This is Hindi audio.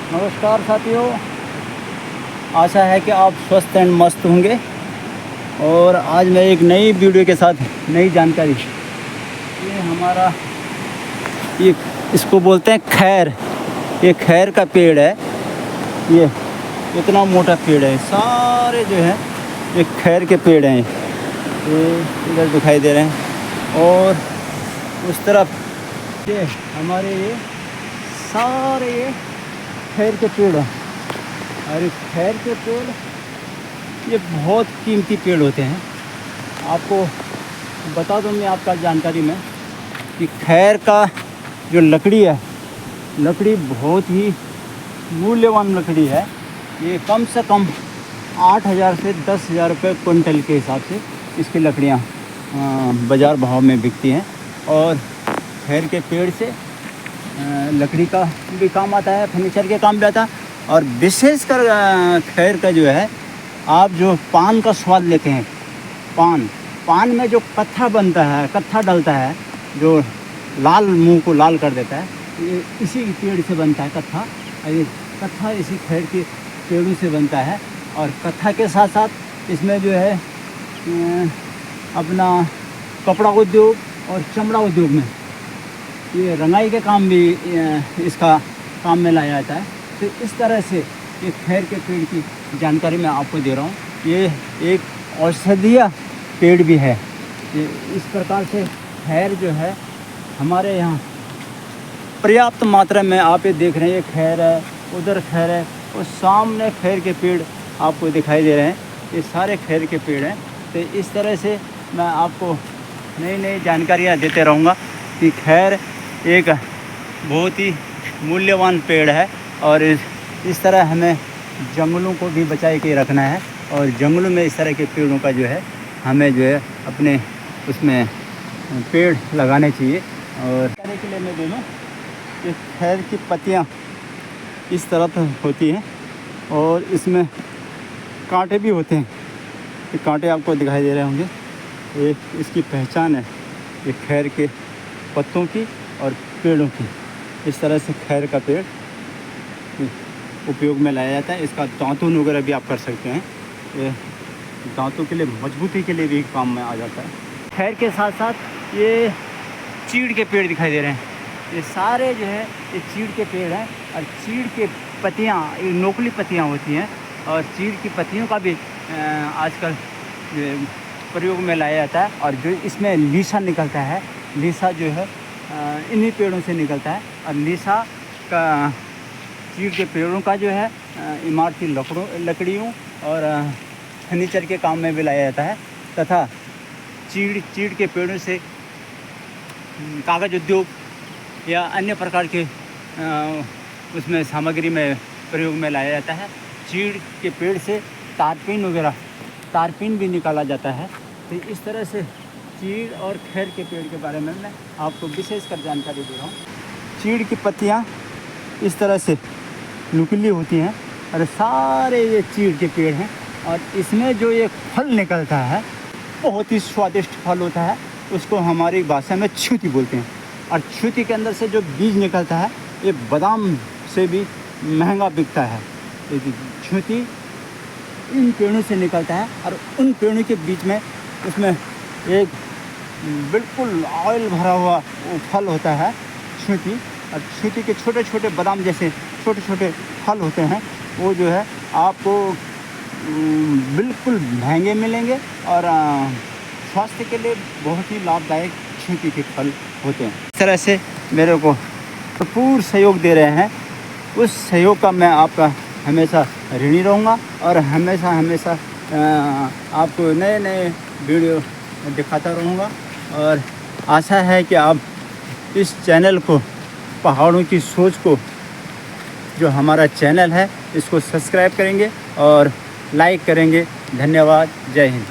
नमस्कार साथियों, आशा है कि आप स्वस्थ एंड मस्त होंगे। और आज मैं एक नई वीडियो के साथ नई जानकारी। ये हमारा ये इसको बोलते हैं खैर। ये खैर का पेड़ है। ये इतना मोटा पेड़ है, सारे जो है ये खैर के पेड़ हैं। ये इधर दिखाई दे रहे हैं और उस तरफ ये हमारे ये सारे ये खैर के पेड़ हैं। और ये खैर के पेड़ ये बहुत कीमती पेड़ होते हैं। आपको बता दूं मैं आपका जानकारी में कि खैर का जो लकड़ी है, लकड़ी बहुत ही मूल्यवान लकड़ी है। ये कम से कम 8,000 से 10,000 रुपये क्विंटल के हिसाब से इसकी लकड़ियाँ बाज़ार भाव में बिकती हैं। और खैर के पेड़ से लकड़ी का भी काम आता है, फर्नीचर के काम भी आता है। और विशेषकर खैर का जो है, आप जो पान का स्वाद लेते हैं, पान में जो कत्था बनता है, कत्था डलता है जो लाल मुंह को लाल कर देता है, ये इसी पेड़ से बनता है कत्था। ये कत्था इसी खैर के पेड़ों से बनता है। और कत्था के साथ साथ इसमें जो है अपना कपड़ा उद्योग और चमड़ा उद्योग में ये रंगाई के काम भी इसका काम में लाया जाता है। तो इस तरह से ये खैर के पेड़ की जानकारी मैं आपको दे रहा हूँ। ये एक औषधीय पेड़ भी है। ये इस प्रकार से खैर जो है हमारे यहाँ पर्याप्त मात्रा में आप ये देख रहे हैं। ये खैर है, उधर खैर है, और सामने खैर के पेड़ आपको दिखाई दे रहे हैं। ये सारे खैर के पेड़ हैं। तो इस तरह से मैं आपको नई नई जानकारियाँ देते रहूँगा कि खैर एक बहुत ही मूल्यवान पेड़ है। और इस तरह हमें जंगलों को भी बचाए के रखना है। और जंगलों में इस तरह के पेड़ों का जो है हमें जो है अपने उसमें पेड़ लगाने चाहिए। और तरह के लिए मैं दे दूँ कि खैर की पत्तियाँ इस तरह होती हैं और इसमें कांटे भी होते हैं। ये कांटे आपको दिखाई दे रहे होंगे। ये इसकी पहचान है, ये खैर के पत्तों की और पेड़ों की। इस तरह से खैर का पेड़ उपयोग में लाया जाता है। इसका दातुन वगैरह भी आप कर सकते हैं। ये दांतों के लिए, मजबूती के लिए भी काम में आ जाता है। खैर के साथ साथ ये चीड़ के पेड़ दिखाई दे रहे हैं। ये सारे जो है ये चीड़ के पेड़ हैं। और चीड़ के पत्तियाँ, ये नोकली पत्तियाँ होती हैं। और चीड़ की पत्तियों का भी आजकल प्रयोग में लाया जाता है। और जो इसमें लीसा निकलता है, लीसा जो है इन्हीं पेड़ों से निकलता है। और लीसा का चीड़ के पेड़ों का जो है इमारती लकड़ियों और फर्नीचर के काम में भी लाया जाता है। तथा चीड़ के पेड़ों से कागज़ उद्योग या अन्य प्रकार के उसमें सामग्री में प्रयोग में लाया जाता है। चीड़ के पेड़ से तारपीन भी निकाला जाता है। तो इस तरह से चीड़ और खैर के पेड़ के बारे में मैं आपको विशेषकर जानकारी दे रहा हूँ। चीड़ की पत्तियाँ इस तरह से नुकीली होती हैं और सारे ये चीड़ के पेड़ हैं। और इसमें जो ये फल निकलता है बहुत ही स्वादिष्ट फल होता है। उसको हमारी भाषा में छुती बोलते हैं। और छुती के अंदर से जो बीज निकलता है ये बादाम से भी महंगा बिकता है। छुती इन पेड़ों से निकलता है और उन पेड़ों के बीच में उसमें एक बिल्कुल ऑयल भरा हुआ वो फल होता है छुती। और छुती के छोटे छोटे बादाम जैसे छोटे छोटे फल होते हैं। वो जो है आपको बिल्कुल महंगे मिलेंगे और स्वास्थ्य के लिए बहुत ही लाभदायक छुती के फल होते हैं। इस तरह से मेरे को भरपूर सहयोग दे रहे हैं। उस सहयोग का मैं आपका हमेशा ऋणी रहूँगा और हमेशा आपको नए नए वीडियो दिखाता रहूँगा। और आशा है कि आप इस चैनल को, पहाड़ों की सोच को, जो हमारा चैनल है, इसको सब्सक्राइब करेंगे और लाइक करेंगे। धन्यवाद। जय हिंद।